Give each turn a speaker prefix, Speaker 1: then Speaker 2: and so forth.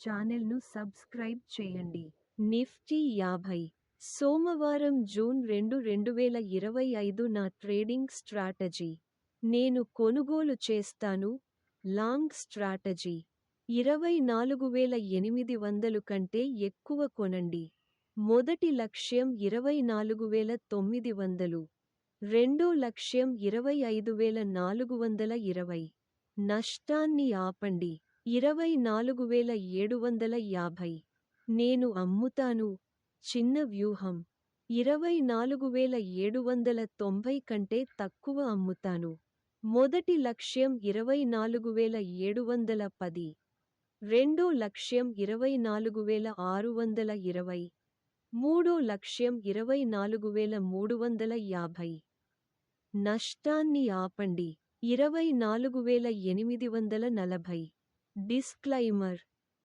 Speaker 1: ఛానెల్ను సబ్స్క్రైబ్ చేయండి. నిఫ్టీ 50 సోమవారం జూన్ 2, 2025 నా ట్రేడింగ్ స్ట్రాటజీ. నేను కొనుగోలు చేస్తాను. Long strategy. 24,800 కంటే ఎక్కువ కొనండి. మొదటి లక్ష్యం 24,900. రెండో లక్ష్యం 25,420. నష్టాన్ని ఆపండి. 24,750. నేను అమ్ముతాను. చిన్న వ్యూహం. 24,790 కంటే తక్కువ అమ్ముతాను. మొదటి లక్ష్యం 24,710. రెండో లక్ష్యం 24,620. మూడో లక్ష్యం 24,350. నష్టాన్ని ఆపండి. 24,840. డిస్క్లైమర్.